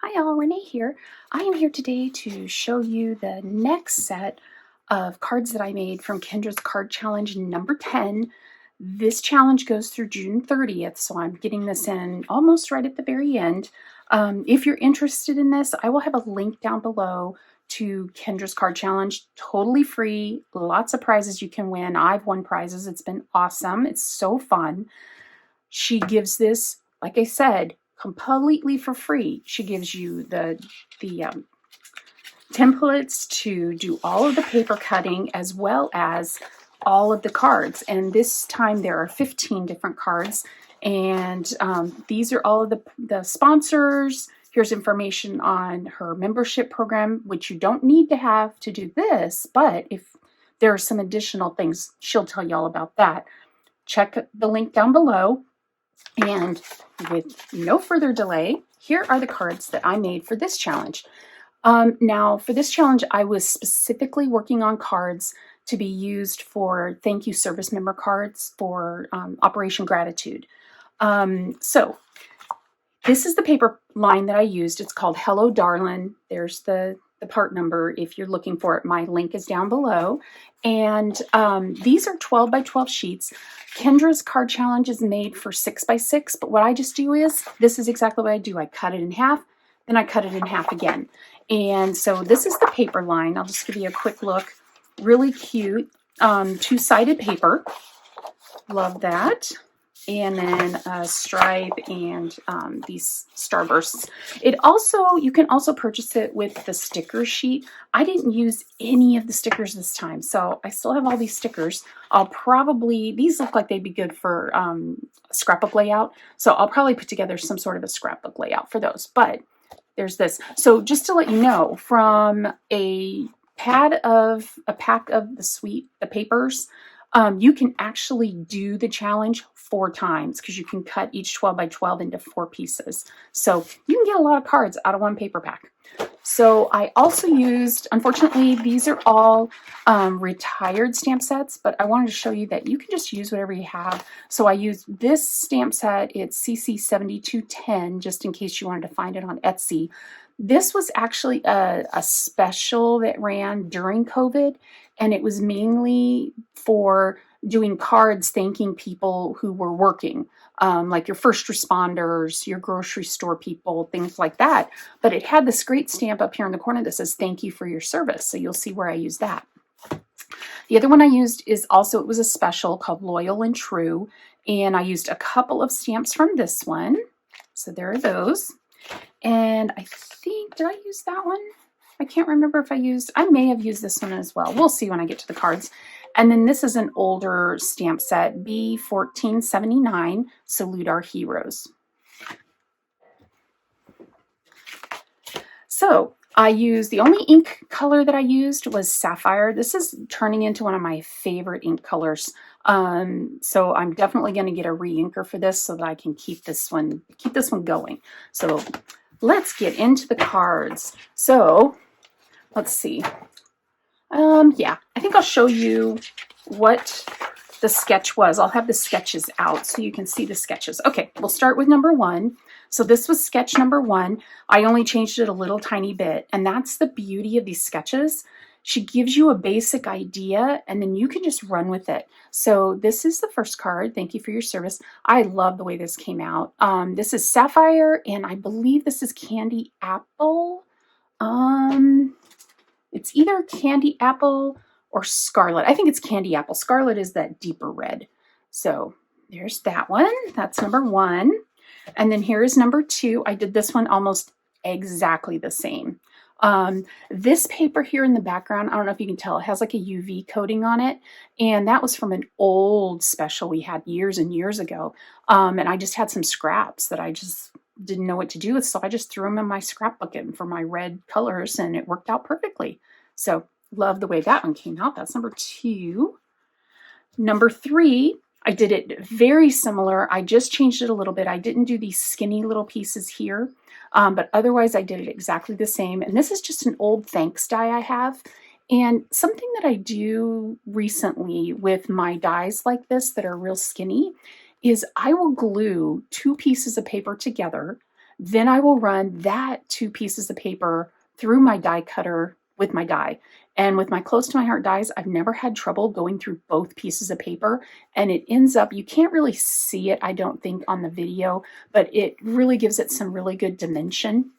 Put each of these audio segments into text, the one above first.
Hi y'all, Renee here. I am here today to show you the next set of cards that I made from Kendra's card challenge number 10. This challenge goes through June 30th, so I'm getting this in almost right at the very end. If you're interested in this, I will have a link down below to Kendra's card challenge, totally free, lots of prizes you can win. I've won prizes. It's been awesome. It's so fun. She gives this, like I said, completely for free. She gives you the templates to do all of the paper cutting as well as all of the cards. And this time there are 15 different cards. And these are all of the sponsors. Here's information on her membership program, which you don't need to have to do this. But if there are some additional things, she'll tell you all about that. Check the link down below. And with no further delay, here are the cards that I made for this challenge. Now, for this challenge, I was specifically working on cards to be used for thank you service member cards for Operation Gratitude. So this is the paper line that I used. It's called Hello Darlin. There's the part number if you're looking for it. My link is down below. And these are 12 by 12 sheets. Kendra's card challenge is made for 6 by 6, but what I just do is, this is exactly what I do. I cut it in half, then I cut it in half again. And so this is the paper line. I'll just give you a quick look. Really cute, two-sided paper. Love that. And then a stripe and these starbursts. You can also purchase it with the sticker sheet. I didn't use any of the stickers this time, so I still have all these stickers. These look like they'd be good for scrapbook layout, so I'll probably put together some sort of a scrapbook layout for those. But there's this. So just to let you know, from a pack of the papers, you can actually do the challenge 4 times because you can cut each 12 by 12 into 4 pieces. So you can get a lot of cards out of one paper pack. So I also used, unfortunately, these are all retired stamp sets, but I wanted to show you that you can just use whatever you have. So I used this stamp set. It's CC 7210, just in case you wanted to find it on Etsy. This was actually a special that ran during COVID, and it was mainly for doing cards thanking people who were working, like your first responders, your grocery store people, things like that. But it had this great stamp up here in the corner that says thank you for your service. So you'll see where I use that. The other one I used is also, it was a special called Loyal and True. And I used a couple of stamps from this one. So there are those. And I think, did I use that one? I can't remember if I may have used this one as well. We'll see when I get to the cards. And then this is an older stamp set, B1479, Salute Our Heroes. So the only ink color that I used was Sapphire. This is turning into one of my favorite ink colors. So I'm definitely going to get a re-inker for this so that I can keep this one going. So let's get into the cards. So let's see. Yeah, I think I'll show you what the sketch was. I'll have the sketches out so you can see the sketches. Okay, we'll start with number 1. So this was sketch number 1. I only changed it a little tiny bit, and that's the beauty of these sketches. She gives you a basic idea, and then you can just run with it. So this is the first card. Thank you for your service. I love the way this came out. This is Sapphire, and I believe this is Candy Apple. It's either Candy Apple or Scarlet. I think it's Candy Apple. Scarlet is that deeper red. So there's that one. That's number 1. And then here is number 2. I did this one almost exactly the same. This paper here in the background, I don't know if you can tell, it has like a UV coating on it. And that was from an old special we had years and years ago. And I just had some scraps that I just didn't know what to do with, so I just threw them in my scrapbooking for my red colors, and it worked out perfectly. So love the way that one came out. That's number 2. Number 3, I did it very similar. I just changed it a little bit. I didn't do these skinny little pieces here, but otherwise I did it exactly the same. And this is just an old thanks die I have. And something that I do recently with my dies like this that are real skinny is I will glue 2 pieces of paper together. Then I will run that 2 pieces of paper through my die cutter with my die. And with my close to my heart dies, I've never had trouble going through both pieces of paper. And it ends up, you can't really see it, I don't think, on the video, but it really gives it some really good dimension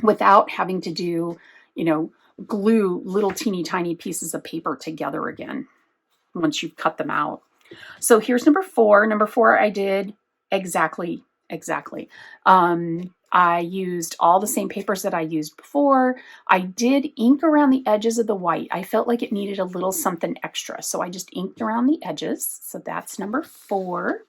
without having to do, you know, glue little teeny tiny pieces of paper together again once you've cut them out. So here's number 4. Number 4, I did exactly. I used all the same papers that I used before. I did ink around the edges of the white. I felt like it needed a little something extra, so I just inked around the edges. So that's number 4.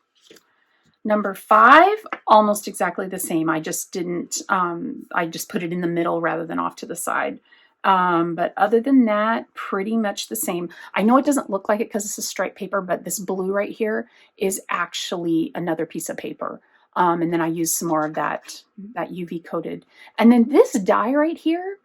Number 5, almost exactly the same. I just didn't, I just put it in the middle rather than off to the side. But other than that, pretty much the same. I know it doesn't look like it because it's a striped paper, but this blue right here is actually another piece of paper. And then I used some more of that UV coated. And then this die right here,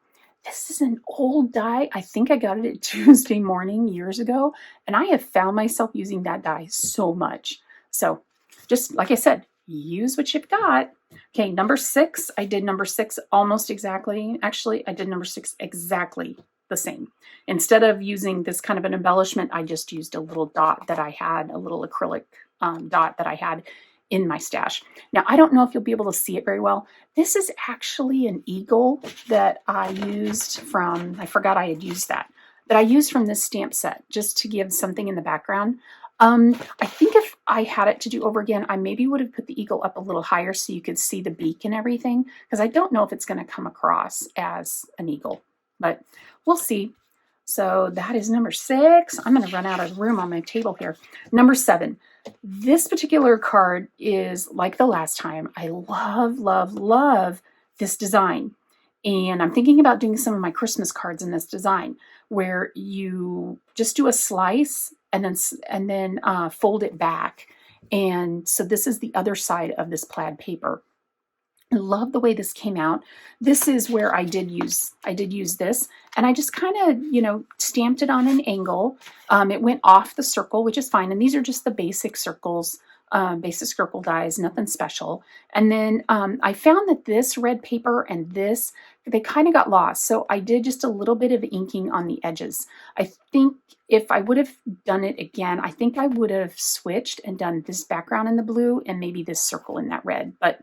this is an old die. I think I got it at Tuesday morning years ago, and I have found myself using that die so much. So just like I said, use what you've got. Okay, number 6, I did number 6 almost exactly. Actually, I did number 6 exactly the same. Instead of using this kind of an embellishment, I just used a little dot that I had, a little acrylic dot that I had in my stash. Now, I don't know if you'll be able to see it very well. This is actually an eagle that I used from, I forgot I had used that I used from this stamp set just to give something in the background. I think if I had it to do over again, I maybe would have put the eagle up a little higher so you could see the beak and everything, because I don't know if it's going to come across as an eagle, but we'll see. So that is number 6. I'm going to run out of room on my table here. Number 7. This particular card is like the last time. I love this design. And I'm thinking about doing some of my Christmas cards in this design, where you just do a slice and then fold it back. And so this is the other side of this plaid paper. I love the way this came out. This is where I did use this, and I just kind of, you know, stamped it on an angle. It went off the circle, which is fine. And these are just the basic circles, basic circle dies, nothing special. And then I found that this red paper and this, they kind of got lost. So I did just a little bit of inking on the edges. I think if I would have done it again, I think I would have switched and done this background in the blue and maybe this circle in that red, but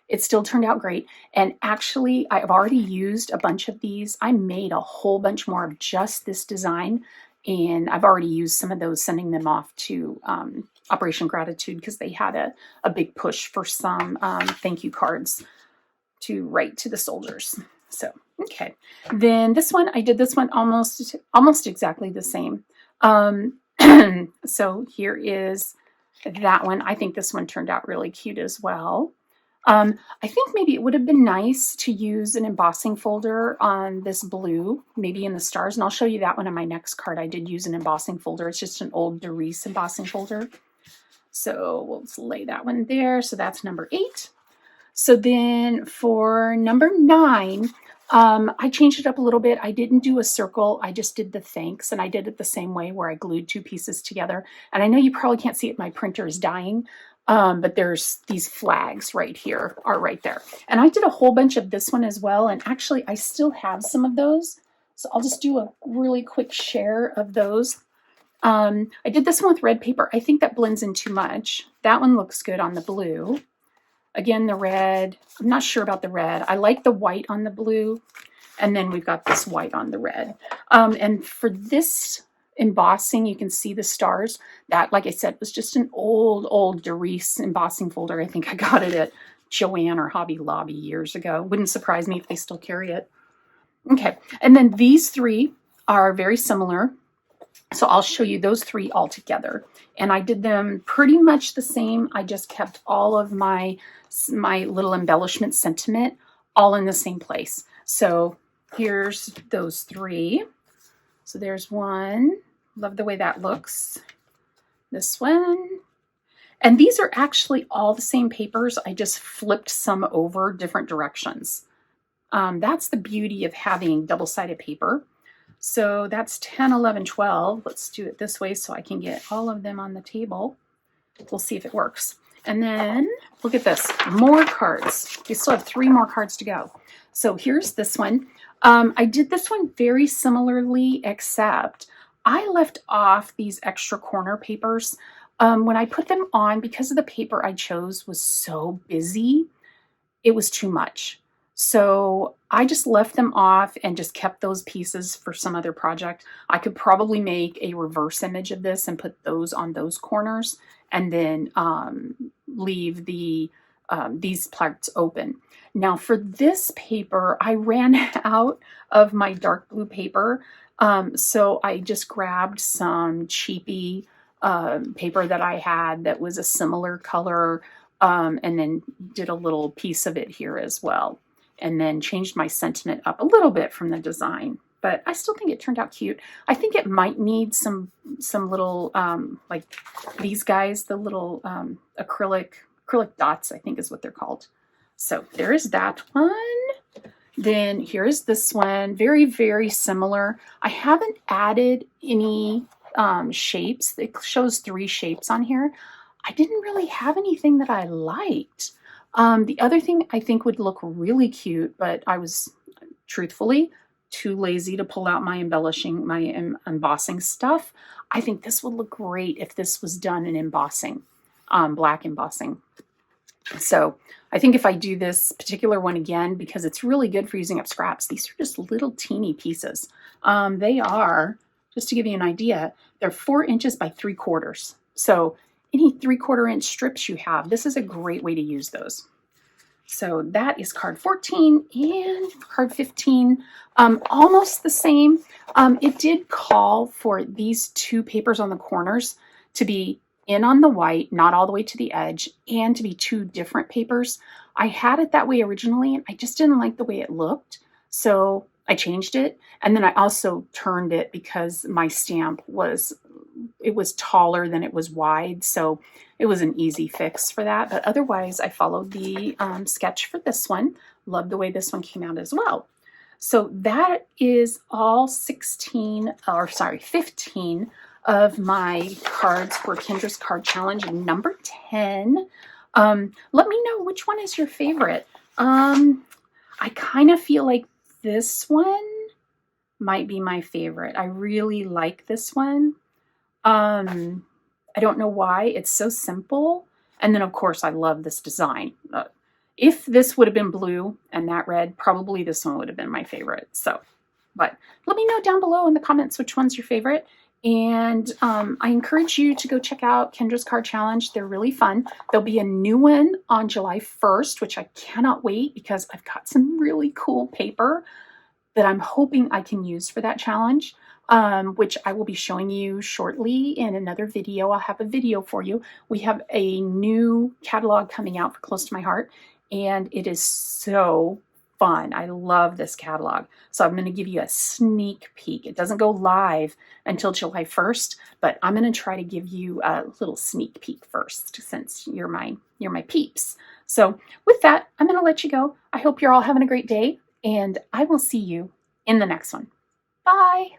it still turned out great. And actually, I've already used a bunch of these. I made a whole bunch more of just this design, and I've already used some of those, sending them off to Operation Gratitude, because they had a big push for some thank you cards to write to the soldiers. So, okay. Then this one, I did this one almost exactly the same. So here is that one. I think this one turned out really cute as well. I think maybe it would have been nice to use an embossing folder on this blue, maybe in the stars, and I'll show you that one on my next card. I did use an embossing folder. It's just an old Doris embossing folder. So we'll lay that one there. So that's number 8. So then for number 9, I changed it up a little bit. I didn't do a circle. I just did the thanks, and I did it the same way where I glued 2 pieces together. And I know you probably can't see it. My printer is dying. But there's these flags right here, are right there. And I did a whole bunch of this one as well. And actually, I still have some of those. So I'll just do a really quick share of those. I did this one with red paper. I think that blends in too much. That one looks good on the blue. Again, the red. I'm not sure about the red. I like the white on the blue. And then we've got this white on the red. And for this embossing, you can see the stars. That, like I said, was just an old Doris embossing folder. I think I got it at Joann or Hobby Lobby years ago. Wouldn't surprise me if they still carry it. Okay, and then these 3 are very similar. So I'll show you those 3 all together. And I did them pretty much the same. I just kept all of my little embellishment sentiment all in the same place. So here's those 3. So there's one. Love the way that looks. This one. And these are actually all the same papers. I just flipped some over different directions. That's the beauty of having double-sided paper. So that's 10, 11, 12. Let's do it this way so I can get all of them on the table. We'll see if it works. And then look at this, more cards. We still have 3 more cards to go. So here's this one. I did this one very similarly, except I left off these extra corner papers. When I put them on, because of the paper I chose was so busy, it was too much. So I just left them off and just kept those pieces for some other project. I could probably make a reverse image of this and put those on those corners, and then leave these parts open. Now for this paper, I ran out of my dark blue paper, so I just grabbed some cheapy paper that I had that was a similar color, and then did a little piece of it here as well, and then changed my sentiment up a little bit from the design. But I still think it turned out cute. I think it might need some little, like these guys, the little acrylic dots, I think is what they're called. So there is that one. Then here's this one, very, very similar. I haven't added any shapes. It shows 3 shapes on here. I didn't really have anything that I liked. The other thing I think would look really cute, but I was truthfully too lazy to pull out my embossing stuff. I think this would look great if this was done in embossing, black embossing. So I think if I do this particular one again, because it's really good for using up scraps, these are just little teeny pieces. They are, just to give you an idea, they're 4 inches by 3/4. So any 3/4 inch strips you have, this is a great way to use those. So that is card 14 and card 15. Almost the same. It did call for these 2 papers on the corners to be in on the white, not all the way to the edge, and to be 2 different papers. I had it that way originally, and I just didn't like the way it looked. So I changed it. And then I also turned it because my stamp was taller than it was wide. So it was an easy fix for that. But otherwise, I followed the sketch for this one. Love the way this one came out as well. So that is all 15 of my cards for Kendra's Card Challenge number 10. Let me know which one is your favorite. I kind of feel like this one might be my favorite. I really like this one. I don't know why. It's so simple. And then, of course, I love this design. If this would have been blue and that red, probably this one would have been my favorite. So, but let me know down below in the comments which one's your favorite. And I encourage you to go check out Kendra's Card Challenge. They're really fun. There'll be a new one on July 1st, which I cannot wait because I've got some really cool paper that I'm hoping I can use for that challenge, which I will be showing you shortly in another video. I'll have a video for you. We have a new catalog coming out for Close to My Heart, and it is so fun. I love this catalog. So I'm going to give you a sneak peek. It doesn't go live until July 1st, but I'm going to try to give you a little sneak peek first, since you're my peeps. So with that, I'm going to let you go. I hope you're all having a great day, and I will see you in the next one. Bye.